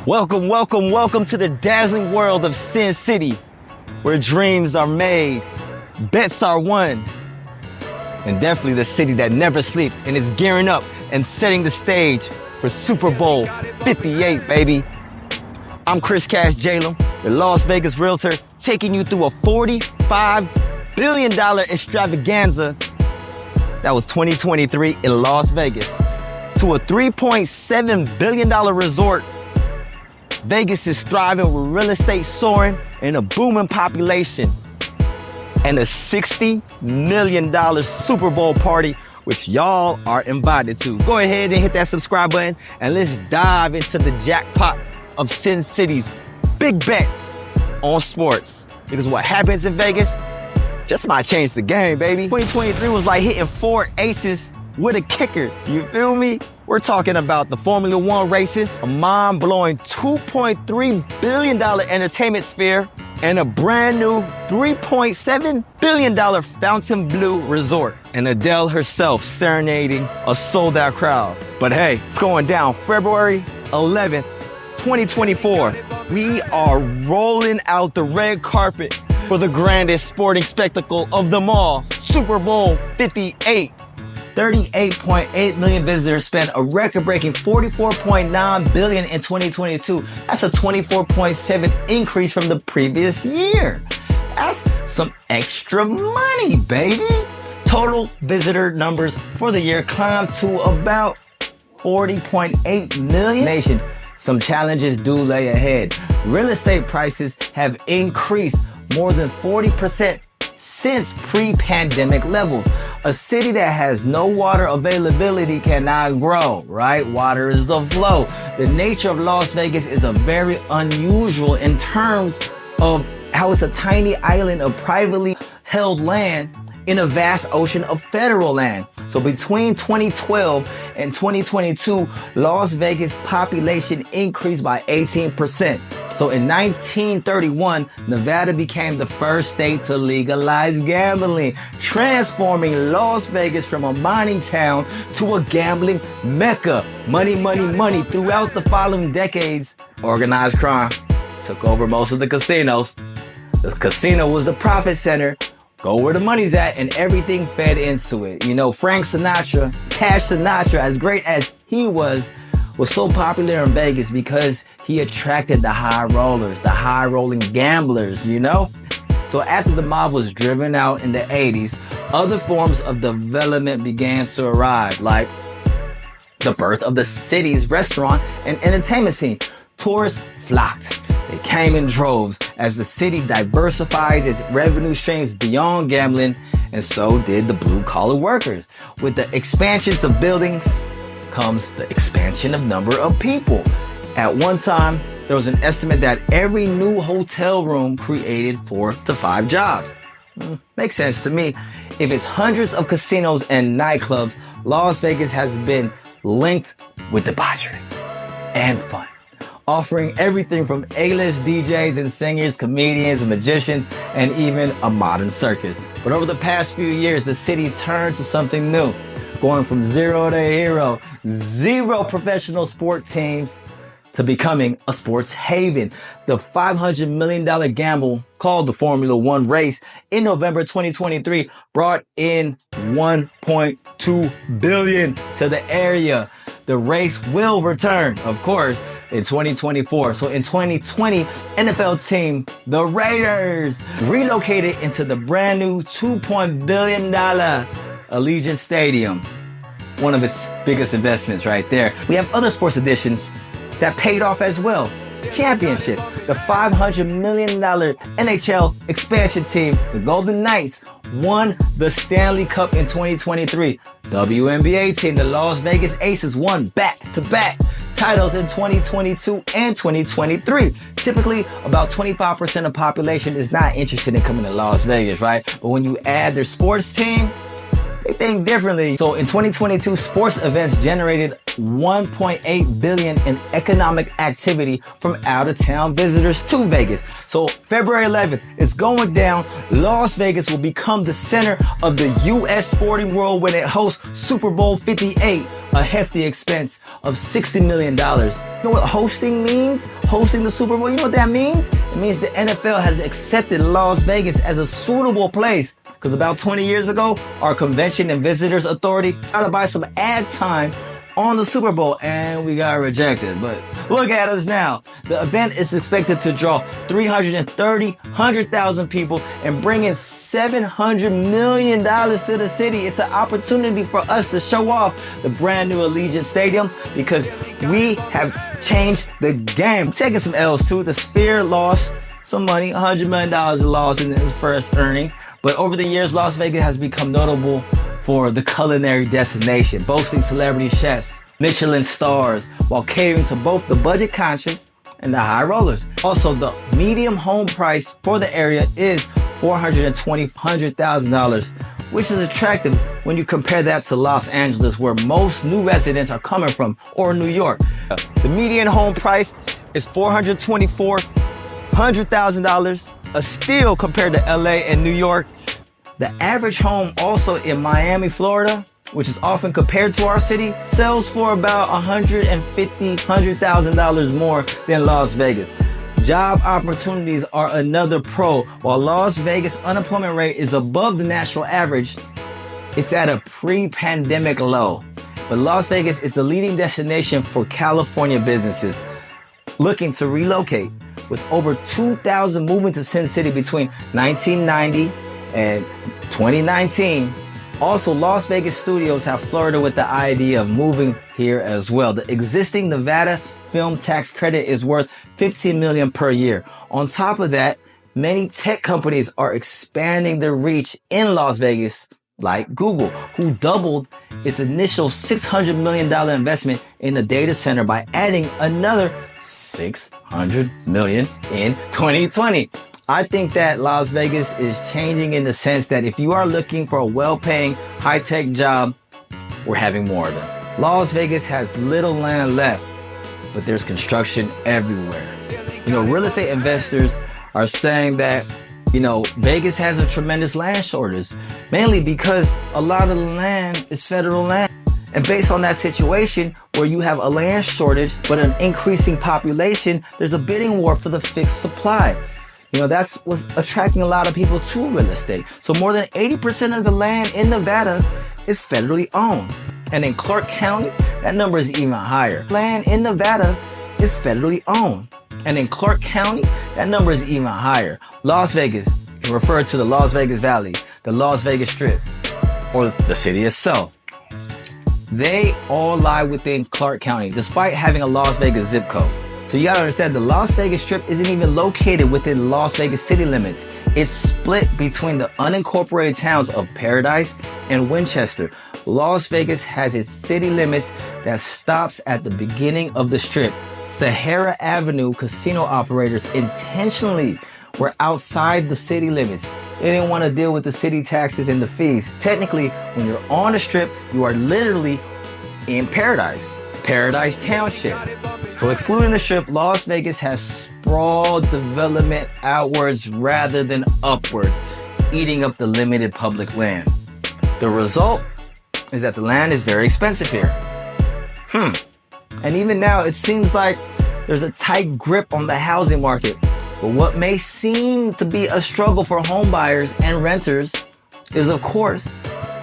Welcome, welcome, welcome to the dazzling world of Sin City, where dreams are made, bets are won, and definitely the city that never sleeps and is gearing up and setting the stage for Super Bowl 58, baby. I'm Chriscashjalem, your Las Vegas realtor, taking you through a $45 billion extravaganza that was 2023 in Las Vegas to a $3.7 billion resort. Vegas is thriving with real estate soaring and a booming population and a $60 million Super Bowl party, which y'all are invited to. Go ahead and hit that subscribe button and let's dive into the jackpot of Sin City's big bets on sports. Because what happens in Vegas just might change the game, baby. 2023 was like hitting 4 aces with a kicker. You feel me? We're talking about the Formula One races, a mind-blowing $2.3 billion entertainment sphere, and a brand new $3.7 billion Fontainebleau resort, and Adele herself serenading a sold-out crowd. But hey, it's going down February 11th, 2024. We are rolling out the red carpet for the grandest sporting spectacle of them all, Super Bowl 58. 38.8 million visitors spent a record-breaking $44.9 billion in 2022. That's a 24.7 increase from the previous year. That's some extra money, baby. Total visitor numbers for the year climbed to about 40.8 million. Nation, some challenges do lay ahead. Real estate prices have increased more than 40% since pre-pandemic levels. A city that has no water availability cannot grow, right? Water is the flow. The nature of Las Vegas is a very unusual in terms of how it's a tiny island of privately held land in a vast ocean of federal land. So between 2012 and 2022, Las Vegas population increased by 18%. So in 1931, Nevada became the first state to legalize gambling, transforming Las Vegas from a mining town to a gambling mecca. Money, money, money. Throughout the following decades, organized crime took over most of the casinos. The casino was the profit center. Go where the money's at, and everything fed into it. You know, Frank Sinatra, Cash Sinatra, as great as he was so popular in Vegas because he attracted the high rollers, the high rolling gamblers, you know? So after the mob was driven out in the 80s, other forms of development began to arrive, like the birth of the city's restaurant and entertainment scene. Tourists flocked. They came in droves as the city diversifies its revenue streams beyond gambling, and so did the blue-collar workers. With the expansions of buildings comes the expansion of number of people. At one time, there was an estimate that every new hotel room created 4 to 5 jobs. Makes sense to me. If it's hundreds of casinos and nightclubs, Las Vegas has been linked with debauchery and fun, offering everything from A-list DJs and singers, comedians and magicians, and even a modern circus. But over the past few years, the city turned to something new, going from zero to hero, 0 professional sport teams, to becoming a sports haven. The $500 million gamble called the Formula One race in November 2023 brought in $1.2 billion to the area. The race will return, of course, in 2024. So in 2020, NFL team, the Raiders, relocated into the brand new $2 billion Allegiant Stadium. One of its biggest investments right there. We have other sports additions that paid off as well. Championships. The $500 million NHL expansion team, the Golden Knights, won the Stanley Cup in 2023. WNBA team, the Las Vegas Aces, won back-to-back titles in 2022 and 2023. Typically, about 25% of the population is not interested in coming to Las Vegas, right? But when you add their sports team, they think differently. So in 2022, sports events generated $1.8 billion in economic activity from out-of-town visitors to Vegas. So February 11th, it's going down. Las Vegas will become the center of the U.S. sporting world when it hosts Super Bowl 58, a hefty expense of $60 million. You know what hosting means? Hosting the Super Bowl, you know what that means? It means the NFL has accepted Las Vegas as a suitable place. Because about 20 years ago, our Convention and Visitors Authority tried to buy some ad time on the Super Bowl and we got rejected. But look at us now. The event is expected to draw 100,000 people and bring in $700 million to the city. It's an opportunity for us to show off the brand new Allegiant Stadium because we have changed the game. Taking some L's too. The Sphere lost some money, $100 million lost in its first earning. But over the years, Las Vegas has become notable for the culinary destination, boasting celebrity chefs, Michelin stars, while catering to both the budget conscious and the high rollers. Also, the medium home price for the area is $420,000, which is attractive when you compare that to Los Angeles, where most new residents are coming from, or New York. The median home price is $424,000, a steal compared to LA and New York. The average home also in Miami, Florida, which is often compared to our city, sells for about $150,000 more than Las Vegas. Job opportunities are another pro. While Las Vegas unemployment rate is above the national average, it's at a pre-pandemic low. But Las Vegas is the leading destination for California businesses looking to relocate, with over 2,000 moving to Sin City between 1990 and 2019. Also, Las Vegas studios have flirted with the idea of moving here as well. The existing Nevada film tax credit is worth $15 million per year. On top of that, many tech companies are expanding their reach in Las Vegas, like Google, who doubled its initial $600 million investment in the data center by adding another $600 million in 2020. I think that Las Vegas is changing in the sense that if you are looking for a well-paying, high-tech job, we're having more of them. Las Vegas has little land left, but there's construction everywhere. You know, real estate investors are saying that, Vegas has a tremendous land shortage, mainly because a lot of the land is federal land. And based on that situation where you have a land shortage, but an increasing population, there's a bidding war for the fixed supply. That's what's attracting a lot of people to real estate. So more than 80% of the land in Nevada is federally owned. And in Clark County, that number is even higher. Land in Nevada is federally owned. And in Clark County, that number is even higher. Las Vegas, referred to the Las Vegas Valley, the Las Vegas Strip, or the city itself. They all lie within Clark County, despite having a Las Vegas zip code. So you gotta understand, the Las Vegas Strip isn't even located within Las Vegas city limits. It's split between the unincorporated towns of Paradise and Winchester. Las Vegas has its city limits that stops at the beginning of the Strip. Sahara Avenue casino operators intentionally were outside the city limits. They didn't want to deal with the city taxes and the fees. Technically, when you're on the Strip, you are literally in Paradise Township. So excluding the Strip, Las Vegas has sprawled development outwards rather than upwards, eating up the limited public land. The result is that the land is very expensive here. And even now, it seems like there's a tight grip on the housing market. But what may seem to be a struggle for home buyers and renters is, of course,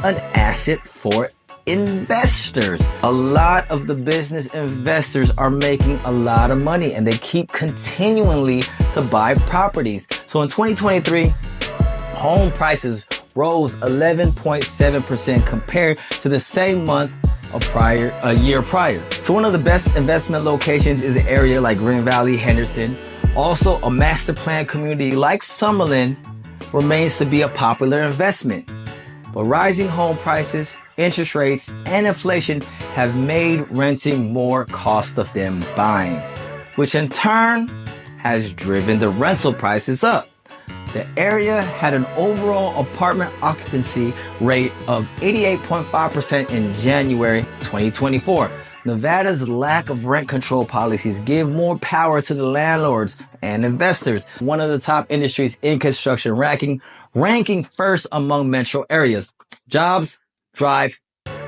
an asset for investors. A lot of the business investors are making a lot of money and they keep continually to buy properties. So in 2023, home prices rose 11.7% compared to the same month a year prior. So one of the best investment locations is an area like Green Valley, Henderson. Also, a master plan community like Summerlin remains to be a popular investment. But rising home prices, interest rates, and inflation have made renting more costly than buying, which in turn has driven the rental prices up. The area had an overall apartment occupancy rate of 88.5% in January 2024. Nevada's lack of rent control policies give more power to the landlords and investors. One of the top industries in construction, ranking first among metro areas. Jobs drive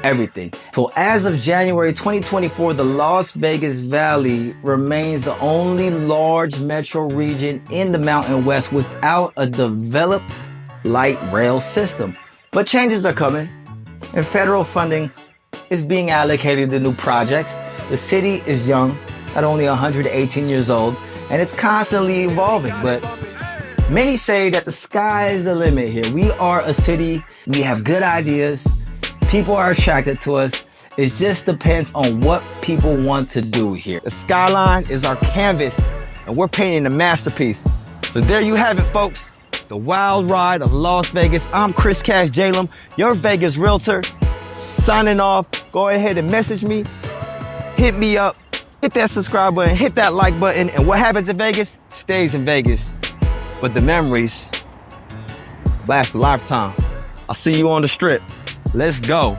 everything. So as of January 2024, the Las Vegas Valley remains the only large metro region in the Mountain West without a developed light rail system. But changes are coming, and federal funding is being allocated to new projects. The city is young, at only 118 years old, and it's constantly evolving. But many say that the sky is the limit here. We are a city, we have good ideas, people are attracted to us. It just depends on what people want to do here. The skyline is our canvas, and we're painting a masterpiece. So there you have it, folks. The wild ride of Las Vegas. I'm Chriscashjalem, your Vegas realtor. Signing off. Go ahead and message me, hit me up, hit that subscribe button, hit that like button, and what happens in Vegas stays in Vegas. But the memories last a lifetime. I'll see you on the strip. Let's go.